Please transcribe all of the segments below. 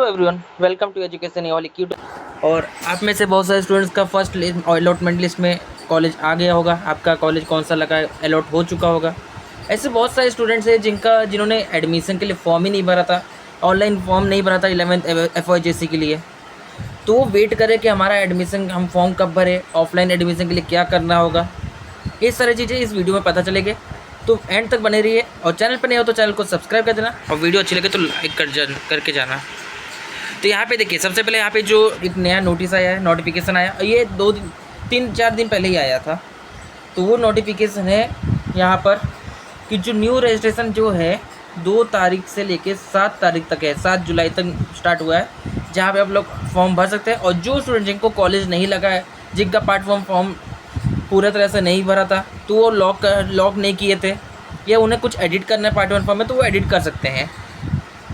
Everyone, welcome to education Evolute. और आप में से बहुत सारे स्टूडेंट्स का फर्स्ट अलॉटमेंट लिस्ट में कॉलेज आ गया होगा। आपका कॉलेज कौन सा लगा अलॉट हो चुका होगा। ऐसे बहुत सारे स्टूडेंट्स हैं जिन्होंने एडमिशन के लिए फॉर्म ही नहीं भरा था, ऑनलाइन फॉर्म नहीं भरा था 11th FYJC के लिए। तो वो वेट करे कि हमारा एडमिशन हम फॉर्म कब भरे, ऑफलाइन एडमिशन के लिए क्या करना होगा। ये सारी चीज़ें इस वीडियो में पता चलेंगे, तो एंड तक बने रहिए। और चैनल पर नहीं हो तो चैनल को सब्सक्राइब कर देना, और वीडियो अच्छी लगे तो लाइक करके जाना। तो यहाँ पे देखिए, सबसे पहले यहाँ पे जो एक नया नोटिस आया है, नोटिफिकेशन आया, ये 3-4 दिन पहले ही आया था। तो वो नोटिफिकेशन है यहाँ पर कि जो न्यू रजिस्ट्रेशन जो है 2 तारीख से लेके 7 तारीख तक है, 7 जुलाई तक स्टार्ट हुआ है, जहाँ पे आप लोग फॉर्म भर सकते हैं। और जो स्टूडेंट जिनको कॉलेज नहीं लगा है, जिनका पार्ट फॉर्म पूरी तरह से नहीं भरा था, तो वो लॉक नहीं किए थे, या उन्हें कुछ एडिट करना है पार्ट 1 फॉर्म में, तो वो एडिट कर सकते हैं।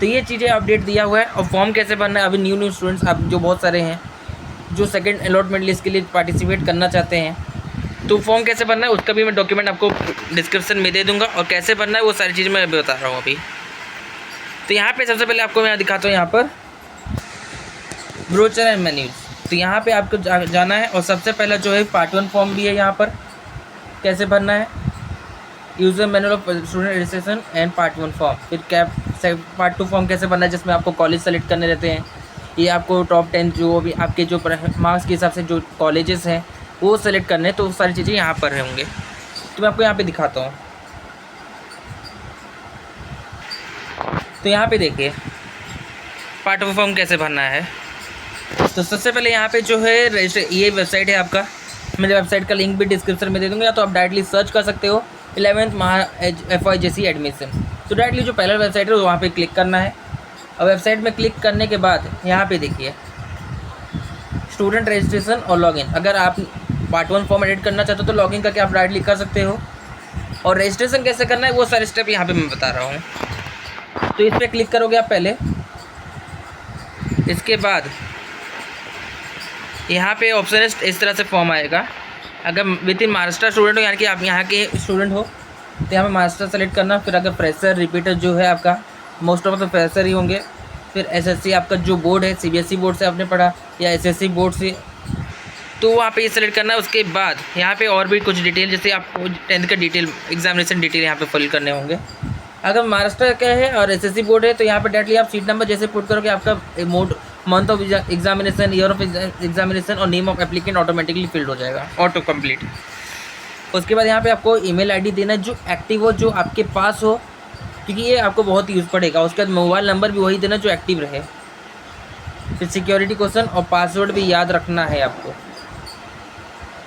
तो ये चीज़ें अपडेट दिया हुआ है। और फॉर्म कैसे भरना है, अभी न्यू स्टूडेंट्स अब जो बहुत सारे हैं जो सेकंड अलॉटमेंट लिस्ट के लिए पार्टिसिपेट करना चाहते हैं, तो फॉर्म कैसे भरना है उसका भी मैं डॉक्यूमेंट आपको डिस्क्रिप्शन में दे दूंगा, और कैसे भरना है वो सारी चीज़ मैं बता रहा हूँ अभी। तो यहाँ पे सबसे पहले आपको मैं दिखाता हूँ यहाँ पर ब्रोचर एंड मेन्यूज। तो यहाँ पर आपको जाना है, और सबसे पहला जो है पार्ट 1 फॉर्म भी है यहाँ पर कैसे भरना है, user manual of student registration and part 1 form. फिर पार्ट 2 फॉर्म कैसे बनना है, जिसमें आपको कॉलेज सेलेक्ट करने रहते हैं। ये आपको टॉप 10 जो भी आपके जो मार्क्स के हिसाब से जो कॉलेजेस हैं वो सेलेक्ट करने, तो सारी चीज़ें यहाँ पर होंगे। तो मैं आपको यहाँ पे दिखाता हूँ। तो यहाँ पे देखिए पार्ट 1 फॉर्म कैसे भरना है। तो सबसे पहले यहाँ पे जो है ये वेबसाइट है आपका, मेरे वेबसाइट का लिंक भी डिस्क्रिप्शन में दे दूँगा, तो आप डायरेक्टली सर्च कर सकते हो 11th FYJC एडमिशन। तो डायरेक्टली जो पहला वेबसाइट है वहाँ पे क्लिक करना है। और वेबसाइट में क्लिक करने के बाद यहाँ पे देखिए स्टूडेंट रजिस्ट्रेशन और लॉगिन। अगर आप पार्ट 1 फॉर्म एडिट करना चाहते हो तो लॉगिन करके आप डायरेक्टली कर सकते हो, और रजिस्ट्रेशन कैसे करना है वो सारे स्टेप यहाँ पे मैं बता रहा हूँ। तो इस पर क्लिक करोगे आप पहले। इसके बाद यहाँ पे ऑप्शन इस तरह से फॉर्म आएगा। अगर विद इन महाराष्ट्र स्टूडेंट हो, यानी कि आप यहाँ के स्टूडेंट हो, तो यहाँ पे महाराष्ट्र सेलेक्ट करना। फिर अगर फ्रेशर रिपीटर जो है आपका, मोस्ट ऑफ द फ्रेशर ही होंगे। फिर SSC आपका जो बोर्ड है, CBSE बोर्ड से आपने पढ़ा या SSC बोर्ड से, तो वहाँ पे ये सेलेक्ट करना है। उसके बाद यहाँ पे और भी कुछ डिटेल, जैसे आपको 10th का डिटेल, एग्जामिनेशन डिटेल यहाँ पे फिल करने होंगे। अगर महाराष्ट्र का है और SSC बोर्ड है, तो यहाँ पर डायरेक्टली आप सीट नंबर जैसे पुट करोगे, आपका month of examination, year of examination और name of applicant automatically filled हो जाएगा, ऑटो कंप्लीट। उसके बाद यहाँ पे आपको ईमेल आईडी देना है जो एक्टिव हो, जो आपके पास हो, क्योंकि ये आपको बहुत यूज़ पड़ेगा। उसके बाद मोबाइल नंबर भी वही देना जो एक्टिव रहे। फिर सिक्योरिटी क्वेश्चन और पासवर्ड भी याद रखना है आपको,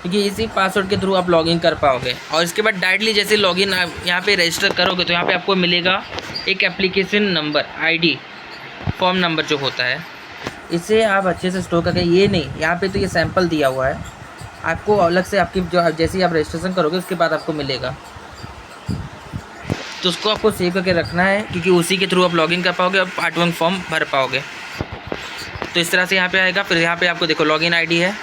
क्योंकि इसी पासवर्ड के थ्रू आप लॉगिन कर पाओगे। और इसके बाद डायरेक्टली जैसे लॉगिन आप यहाँ पे रजिस्टर करोगे, तो यहाँ पे आपको मिलेगा एक application number, ID, form number जो होता है, इसे आप अच्छे से स्टोर करके, ये नहीं, यहाँ पे तो ये सैंपल दिया हुआ है, आपको अलग से आपकी जो जैसे ही आप रजिस्ट्रेशन करोगे उसके बाद आपको मिलेगा, तो उसको आपको सेव करके रखना है, क्योंकि उसी के थ्रू आप लॉगिन कर पाओगे और पार्ट 1 फॉर्म भर पाओगे। तो इस तरह से यहाँ पे आएगा। फिर यहाँ पे आपको देखो लॉगिन ID है,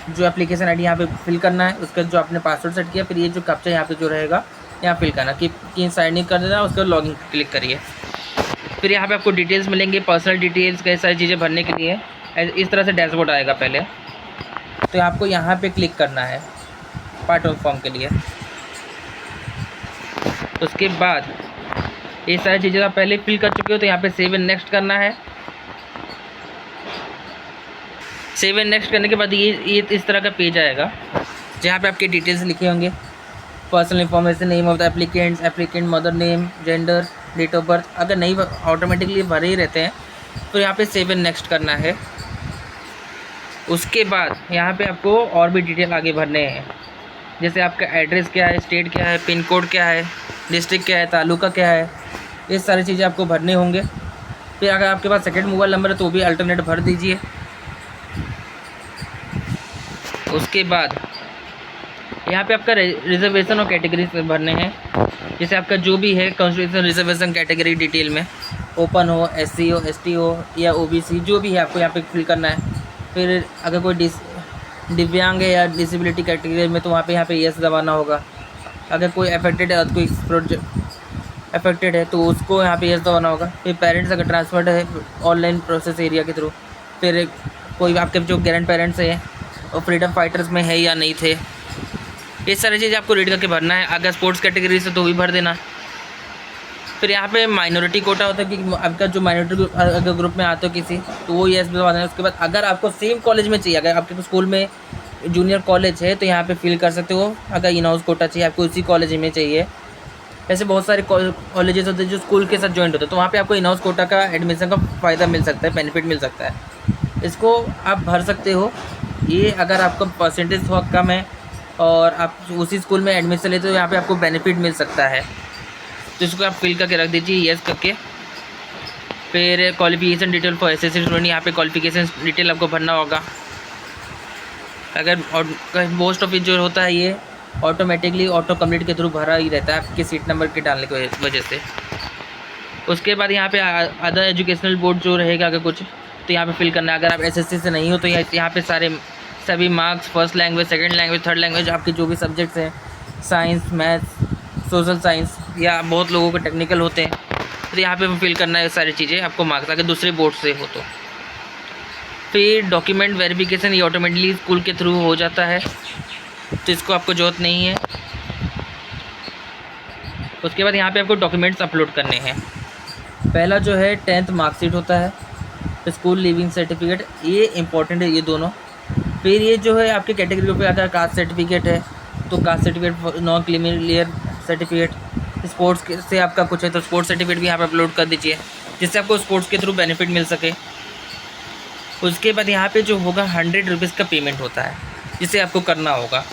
जो एप्लीकेशन ID यहाँ पे फिल करना है, उसका जो आपने पासवर्ड सेट किया, फिर ये जो कैप्चा यहाँ पे जो रहेगा यहाँ फिल करना कि साइन इन कर देना, उसका लॉगिन क्लिक करिए। फिर यहाँ पे आपको डिटेल्स मिलेंगे, पर्सनल डिटेल्स, कई सारी चीज़ें भरने के लिए। इस तरह से डैशबोर्ड आएगा पहले, तो आपको यहाँ पे क्लिक करना है पार्ट 1 फॉर्म के लिए। उसके बाद ये सारी चीज़ें आप पहले फिल कर चुके हो, तो यहाँ पे सेव एंड नेक्स्ट करना है। सेव एंड नेक्स्ट करने के बाद ये इस तरह का पेज आएगा, जहाँ पे आपके डिटेल्स लिखे होंगे, personal information, name of the applicant, mother name, gender, date of birth. अगर नहीं ऑटोमेटिकली भरे ही रहते हैं, तो यहाँ पे सेव एंड नेक्स्ट करना है। उसके बाद यहाँ पे आपको और भी डिटेल आगे भरने हैं, जैसे आपका एड्रेस क्या है, स्टेट क्या है, पिन कोड क्या है, डिस्ट्रिक्ट क्या है, तालुका क्या है, ये सारी चीज़ें आपको भरने होंगे। फिर अगर आपके पास सेकंड मोबाइल नंबर है तो भी अल्टरनेट भर दीजिए। उसके बाद यहाँ पे आपका रिजर्वेशन और कैटेगरी भरने हैं, जैसे आपका जो भी है कॉन्स्टिट्यूशन रिजर्वेशन कैटेगरी डिटेल में, ओपन हो, SC हो, ST हो या OBC, जो भी है आपको यहाँ पे फिल करना है। फिर अगर कोई दिव्यांग है या डिसेबिलिटी कैटेगरी में, तो वहाँ पे यहाँ पे यस दबाना होगा। अगर कोई अफेक्टेड है, कोई अफेक्टेड है तो उसको यहाँ पे यस दबाना होगा। फिर पेरेंट्स अगर ट्रांसफर्ड है ऑनलाइन प्रोसेस एरिया के थ्रू, फिर कोई आपके जो ग्रैंड पेरेंट्स हैं और फ्रीडम फाइटर्स में है या नहीं थे, ये सारी चीज़ें आपको रीड करके भरना है। अगर स्पोर्ट्स कैटेगरी से तो भी भर देना। फिर यहाँ पे माइनॉरिटी कोटा होता है कि आपका जो माइनॉरिटी अगर ग्रुप में आते हो किसी, तो वो यस दबा देना। उसके बाद अगर आपको सेम कॉलेज में चाहिए, अगर आपके स्कूल में जूनियर कॉलेज है तो यहाँ पे फिल कर सकते हो। अगर इन हाउस कोटा चाहिए, आपको उसी कॉलेज में चाहिए, ऐसे बहुत सारे कॉलेजेस होते हैं जो स्कूल के साथ जॉइंट होते हैं, तो वहाँ पे आपको इन हाउस कोटा का एडमिशन का फ़ायदा मिल सकता है, बेनिफिट मिल सकता है। इसको आप भर सकते हो। ये अगर आपका परसेंटेज थोड़ा कम है और आप उसी स्कूल में एडमिशन लेते हो, यहाँ पे आपको बेनिफिट मिल सकता है। तो इसको आप फिल करके रख दीजिए यस करके। फिर qualification detail for SSC student, यहाँ पे क्वालिफिकेशन डिटेल आपको भरना होगा। अगर मोस्ट ऑफ इट जो होता है ये ऑटोमेटिकली ऑटो कंप्लीट के थ्रू भरा ही रहता है आपके सीट नंबर के डालने की वजह से। उसके बाद यहाँ पे अदर एजुकेशनल बोर्ड जो रहेगा अगर कुछ, तो यहाँ पे फिल करना है। अगर आप एसएससी से नहीं हो तो यहाँ पे सभी marks, first language, second language, third language, आपके जो भी सब्जेक्ट्स हैं, साइंस, मैथ्स, सोशल साइंस, या बहुत लोगों को टेक्निकल होते हैं, तो यहाँ पे फिल करना है सारी चीज़ें आपको मार्क्स, अगर दूसरे बोर्ड से हो तो। फिर डॉक्यूमेंट वेरिफिकेशन ये ऑटोमेटिकली स्कूल के थ्रू हो जाता है, तो इसको आपको ज़रूरत नहीं है। उसके बाद यहाँ पे आपको डॉक्यूमेंट्स अपलोड करने हैं। पहला जो है 10th मार्कशीट होता है, स्कूल लिविंग सर्टिफिकेट, ये इंपॉर्टेंट है ये दोनों। फिर ये जो है आपके कैटेगरी पे अगर कास्ट सर्टिफिकेट है तो caste certificate, non creamy layer certificate, sports से आपका कुछ है तो स्पोर्ट्स सर्टिफिकेट भी यहाँ पे अपलोड कर दीजिए, जिससे आपको स्पोर्ट्स के थ्रू बेनिफिट मिल सके। उसके बाद यहाँ पे जो होगा 100 रुपीज़ का पेमेंट होता है, जिसे आपको करना होगा।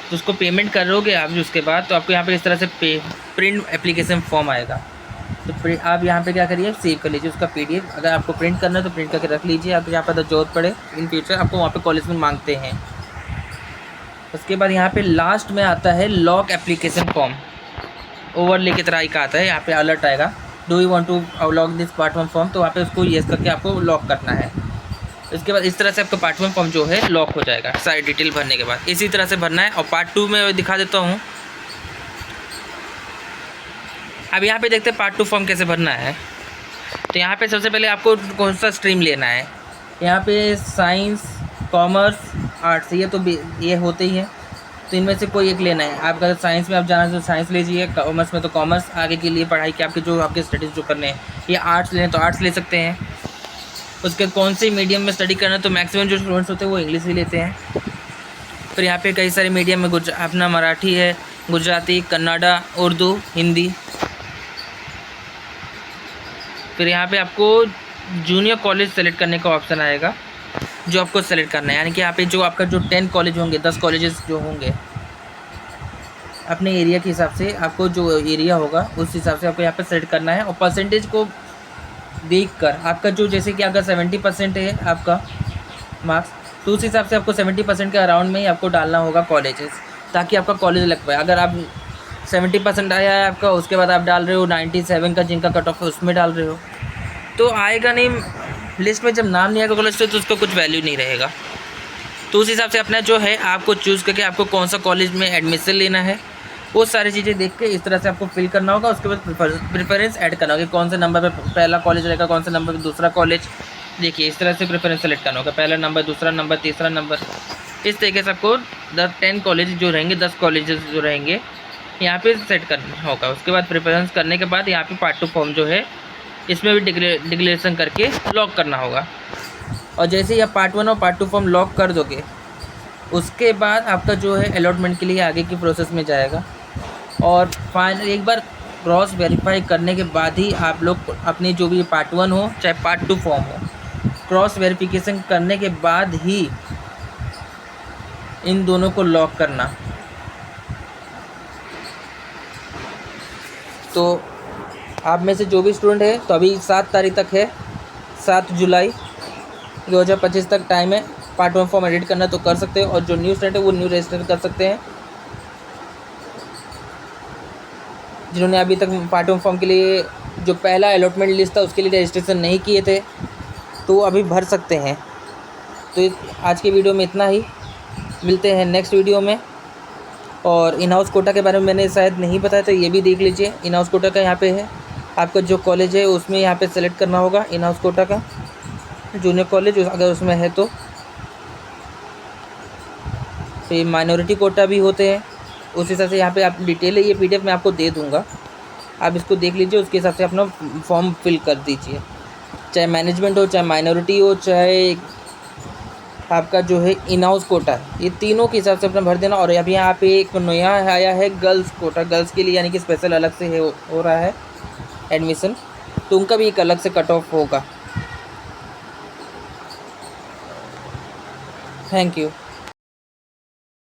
तो उसको पेमेंट करोगे आप उसके बाद, तो आपको यहाँ पे इस तरह से प्रिंट एप्लीकेशन फॉर्म आएगा। तो आप यहाँ पे क्या करिए, सेव कर लीजिए उसका PDF। अगर आपको प्रिंट करना है तो प्रिंट करके रख लीजिए, आप यहाँ पर जरूरत पड़े इन फ्यूचर आपको वहाँ पे कॉलेज में मांगते हैं। उसके बाद यहाँ पे लास्ट में आता है लॉक एप्लीकेशन फॉर्म, ओवरले की तरह का आता है। यहाँ पे अलर्ट आएगा, do you want to lock this part 1 form, तो वहाँ पे उसको येस करके आपको लॉक करना है। इसके बाद इस तरह से आपका पार्ट 1 फॉर्म जो है लॉक हो जाएगा सारी डिटेल भरने के बाद। इसी तरह से भरना है। और पार्ट 2 में दिखा देता हूँ। अब यहाँ पे देखते हैं पार्ट 2 फॉर्म कैसे भरना है। तो यहाँ पे सबसे पहले आपको कौन सा स्ट्रीम लेना है। यहाँ पे साइंस, कॉमर्स, आर्ट्स, ये तो ये होते ही हैं, तो इनमें से कोई एक लेना है। आप अगर साइंस में आप जाना तो साइंस लीजिए, कॉमर्स में तो कॉमर्स, आगे के लिए पढ़ाई के आपके जो आपके स्टडीज़ जो करने हैं। ये आर्ट्स लें तो आर्ट्स ले सकते हैं। उसके कौन से मीडियम में स्टडी करना है, तो मैक्सिमम जो स्टूडेंट्स होते हैं वो इंग्लिश ही लेते हैं। फिर यहाँ पे कई सारे मीडियम में अपना मराठी है, गुजराती, कन्नड़ा, उर्दू, हिंदी। फिर यहाँ पे आपको जूनियर कॉलेज सेलेक्ट करने का ऑप्शन आएगा, जो आपको सेलेक्ट करना है। यानी कि यहाँ पे जो आपका जो 10 कॉलेज होंगे, 10 कॉलेजेस जो होंगे अपने एरिया के हिसाब से, आपको जो एरिया होगा उस हिसाब से आपको यहाँ पे सेलेक्ट करना है। और परसेंटेज को देखकर आपका जो, जैसे कि अगर 70% है आपका मार्क्स, तो उस हिसाब से आपको 70% के अराउंड में ही आपको डालना होगा कॉलेजेस, ताकि आपका कॉलेज लग पाए। अगर आप 70% आया है आपका, उसके बाद आप डाल रहे हो 97 का जिनका कट ऑफ है उसमें डाल रहे हो, तो आएगा नहीं लिस्ट में। जब नाम नहीं आएगा कॉलेज से तो उसका कुछ वैल्यू नहीं रहेगा। तो उस हिसाब से अपना जो है आपको चूज़ करके आपको कौन सा कॉलेज में एडमिशन लेना है वो सारी चीज़ें देख के इस तरह से आपको फिल करना होगा। उसके बाद प्रेफरेंस ऐड करना होगा, कौन से नंबर पर पहला कॉलेज रहेगा, कौन से नंबर पर दूसरा कॉलेज। देखिए इस तरह से प्रेफरेंस सेलेक्ट करना होगा, पहला नंबर, दूसरा नंबर, तीसरा नंबर। इस तरीके से आपको 10 कॉलेज जो रहेंगे, 10 कॉलेजेस जो रहेंगे यहाँ पे सेट करना होगा। उसके बाद प्रेफरेंस करने के बाद यहाँ पे पार्ट 2 फॉर्म जो है इसमें भी डिक्लेरेशन करके लॉक करना होगा। और जैसे ही आप पार्ट 1 और पार्ट 2 फॉर्म लॉक कर दोगे, उसके बाद आपका जो है अलॉटमेंट के लिए आगे की प्रोसेस में जाएगा। और फाइनल एक बार क्रॉस वेरीफाई करने के बाद ही आप लोग अपनी जो भी पार्ट 1 हो चाहे पार्ट 2 फॉर्म हो, क्रॉस वेरिफिकेशन करने के बाद ही इन दोनों को लॉक करना। तो आप में से जो भी स्टूडेंट है, तो अभी 7 तारीख तक है, 7 जुलाई 2025 तक टाइम है। पार्ट 1 फॉर्म एडिट करना तो कर सकते हो, और जो न्यू स्टूडेंट है वो न्यू रजिस्टर कर सकते हैं। जिन्होंने अभी तक पार्ट 1 फॉर्म के लिए जो पहला अलॉटमेंट लिस्ट था उसके लिए रजिस्ट्रेशन नहीं किए थे, तो अभी भर सकते हैं। तो आज की वीडियो में इतना ही, मिलते हैं नेक्स्ट वीडियो में। और इन हाउस कोटा के बारे में मैंने शायद नहीं बताया, तो ये भी देख लीजिए। इन हाउस कोटा का यहाँ पे है, आपका जो कॉलेज है उसमें यहाँ पे सेलेक्ट करना होगा इन हाउस कोटा का जूनियर कॉलेज अगर उसमें है तो। ये माइनॉरिटी कोटा भी होते हैं, उस हिसाब से यहाँ पे आप डिटेल है, ये PDF मैं आपको दे दूँगा, आप इसको देख लीजिए, उसके हिसाब से अपना फॉर्म फिल कर दीजिए। चाहे मैनेजमेंट हो, चाहे माइनॉरिटी हो, चाहे आपका जो है इन हाउस कोटा, ये तीनों के हिसाब से अपना भर देना। और अभी यहाँ पे एक नया आया है गर्ल्स कोटा, गर्ल्स के लिए यानी कि स्पेशल अलग से हो रहा है एडमिशन, तो उनका भी एक अलग से कट ऑफ होगा। Thank you.